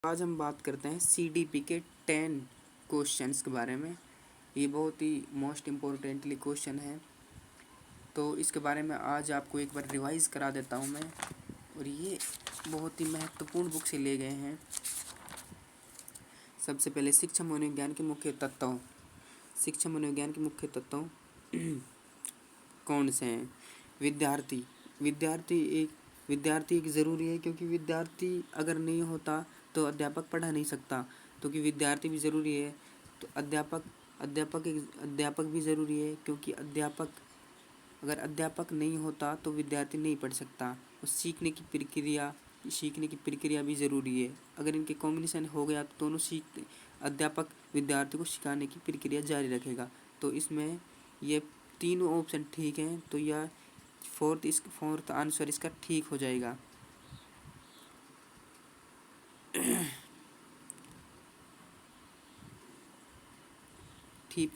आज हम बात करते हैं CDP के 10 क्वेश्चंस के बारे में। ये बहुत ही मोस्ट इम्पोर्टेंटली क्वेश्चन है, तो इसके बारे में आज आपको एक बार रिवाइज करा देता हूँ मैं। और ये बहुत ही महत्वपूर्ण बुक से लिए गए हैं। सबसे पहले शिक्षा मनोविज्ञान के मुख्य तत्वों। शिक्षा मनोविज्ञान के मुख्य तत्वों कौन से हैं? विद्यार्थी विद्यार्थी एक ज़रूरी है, क्योंकि विद्यार्थी अगर नहीं होता तो अध्यापक पढ़ा नहीं सकता। क्योंकि विद्यार्थी भी ज़रूरी है तो अध्यापक भी ज़रूरी है, क्योंकि अगर अध्यापक नहीं होता तो विद्यार्थी नहीं पढ़ सकता। और सीखने की प्रक्रिया भी ज़रूरी है। अगर इनके कॉम्बिनेशन हो गया तो दोनों अध्यापक विद्यार्थी को सिखाने की प्रक्रिया जारी रखेगा। तो इसमें ये तीनों ऑप्शन ठीक हैं, तो यह फोर्थ आंसर इसका ठीक हो जाएगा।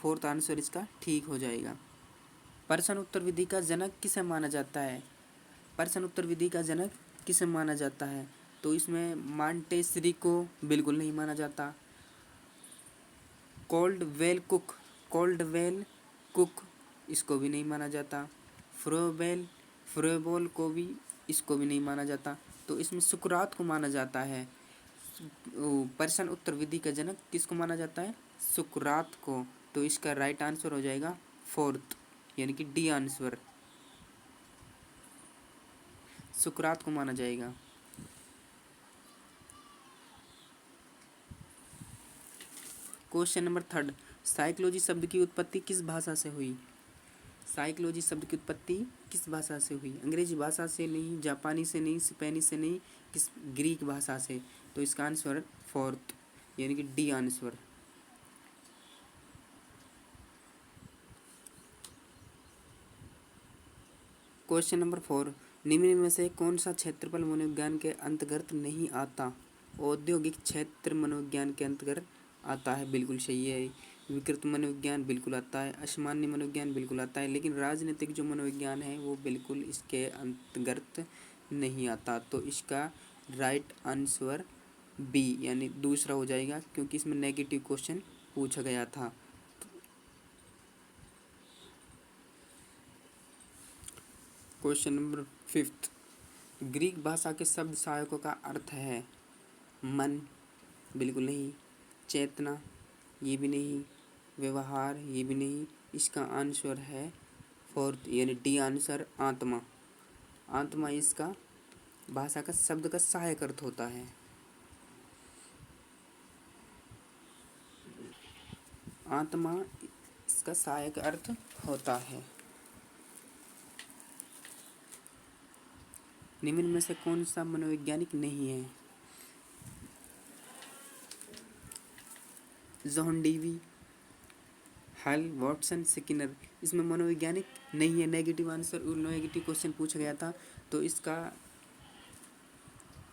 फोर्थ आंसर इसका ठीक हो जाएगा। प्रश्न उत्तर विधि का जनक किसे माना जाता है? प्रश्न उत्तर विधि का जनक किसे माना जाता है? तो इसमें मॉन्टेसरी को बिल्कुल नहीं माना जाता। कोल्डवेल कुक इसको भी नहीं माना जाता। फ्रोबेल को भी इसको भी नहीं माना जाता। तो इसमें सुकरात को माना जाता है। प्रश्न उत्तर विधि का जनक किसको माना जाता है? सुकरात को। तो इसका राइट आंसर हो जाएगा फोर्थ, यानी कि डी आंसर, सुकरात को माना जाएगा। क्वेश्चन नंबर 3, साइकोलॉजी शब्द की उत्पत्ति किस भाषा से हुई? साइकोलॉजी शब्द की उत्पत्ति किस भाषा से हुई? अंग्रेजी भाषा से नहीं, जापानी से नहीं, स्पेनिश से नहीं, किस ग्रीक भाषा से? तो इसका आंसर फोर्थ, यानी कि डी आंसर। क्वेश्चन नंबर 4, निम्न में से कौन सा क्षेत्रफल मनोविज्ञान के अंतर्गत नहीं आता? औद्योगिक क्षेत्र मनोविज्ञान के अंतर्गत आता है, बिल्कुल सही है। विकृत मनोविज्ञान बिल्कुल आता है। असामान्य मनोविज्ञान बिल्कुल आता है। लेकिन राजनीतिक जो मनोविज्ञान है वो बिल्कुल इसके अंतर्गत नहीं आता। तो इसका राइट आंसर बी, यानी दूसरा हो जाएगा, क्योंकि इसमें नेगेटिव क्वेश्चन पूछा गया था। क्वेश्चन नंबर 5, ग्रीक भाषा के शब्द सहायकों का अर्थ है मन, बिल्कुल नहीं। चेतना, ये भी नहीं। व्यवहार, ये भी नहीं। इसका आंसर है फोर्थ, यानी डी आंसर, आत्मा। आत्मा इसका भाषा का शब्द का सहायक अर्थ होता है। आत्मा इसका सहायक अर्थ होता है। निम्न में से कौन सा मनोवैज्ञानिक नहीं है? जॉन डीवी, हल, वॉटसन, स्किनर, इसमें मनोवैज्ञानिक नहीं है। नेगेटिव आंसर, नेगेटिव क्वेश्चन पूछा गया था, तो इसका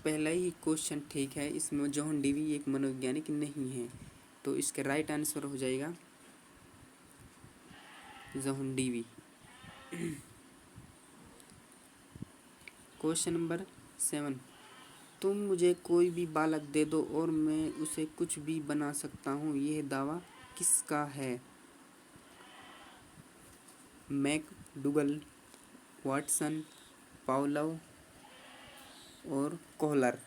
पहला ही क्वेश्चन ठीक है। इसमें जॉन डीवी एक मनोवैज्ञानिक नहीं है। तो इसका राइट आंसर हो जाएगा जॉन डीवी। क्वेश्चन नंबर 7, तुम मुझे कोई भी बालक दे दो और मैं उसे कुछ भी बना सकता हूँ, यह दावा किसका है? मैकडूगल, वाटसन, पावलोव और कोहलर।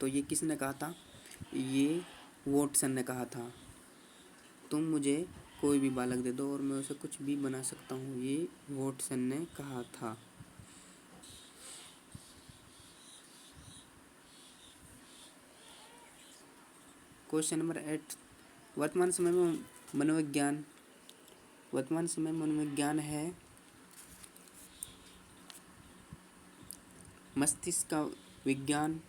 तो ये किसने कहा था? ये वाटसन ने कहा था। तुम मुझे कोई भी बालक दे दो और मैं उसे कुछ भी बना सकता हूँ, ये वाटसन ने कहा था। क्वेश्चन नंबर 8, वर्तमान समय में मनोविज्ञान है मस्तिष्क का विज्ञान,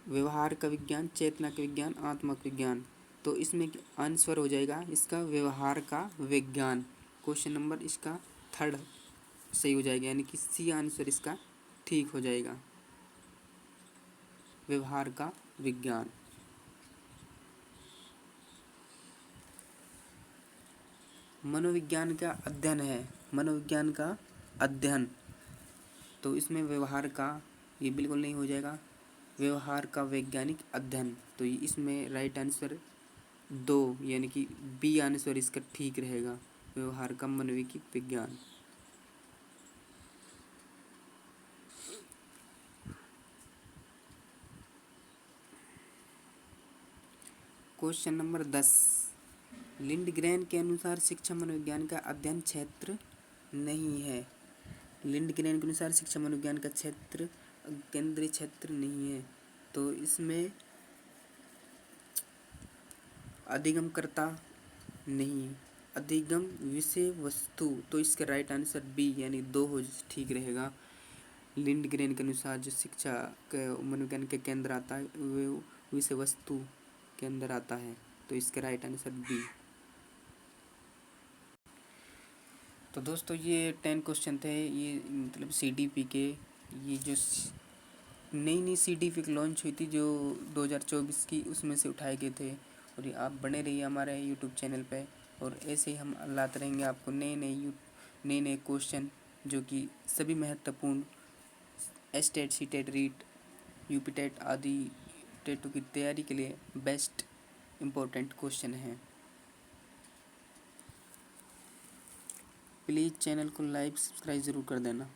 व्यवहार का विज्ञान, चेतना का विज्ञान, आत्मा का विज्ञान। तो इसमें आंसर हो जाएगा इसका व्यवहार का विज्ञान। क्वेश्चन नंबर इसका 3 सही हो जाएगा, यानी कि सी आंसर इसका ठीक हो जाएगा, व्यवहार का विज्ञान। मनोविज्ञान का अध्ययन है, मनोविज्ञान का अध्ययन, तो इसमें व्यवहार का ये बिल्कुल नहीं हो जाएगा। व्यवहार का वैज्ञानिक अध्ययन। तो इसमें राइट आंसर 2 यानी कि बी आंसर इसका ठीक रहेगा, व्यवहार का मनोवैज्ञानिक विज्ञान। क्वेश्चन नंबर 10, लिंडग्रेन के अनुसार शिक्षा मनोविज्ञान का अध्ययन क्षेत्र नहीं है। लिंडग्रेन के अनुसार शिक्षा मनोविज्ञान का क्षेत्र केंद्रीय क्षेत्र नहीं है। तो इसमें अधिगमकर्ता नहीं, अधिगम विषय वस्तु। तो इसका राइट आंसर बी यानी 2 हो ठीक रहेगा। लिंडग्रेन के अनुसार जो शिक्षा के मनोविज्ञान के केंद्र आता है वो विषय वस्तु के अंदर आता है। तो इसका राइट आंसर बी। तो दोस्तों ये 10 क्वेश्चन थे, ये मतलब CDP के, ये जो नई CDP लॉन्च हुई थी जो 2024 की, उसमें से उठाए गए थे। और ये आप बने रहिए हमारे यूट्यूब चैनल पे, और ऐसे ही हम लाते रहेंगे आपको नए क्वेश्चन जो कि सभी महत्वपूर्ण एस्टेट, सीटेट, रीट, यूपीटेट आदि टेटों की तैयारी के लिए बेस्ट इम्पोर्टेंट क्वेश्चन हैं। प्लीज़ चैनल को लाइक सब्सक्राइब ज़रूर कर देना।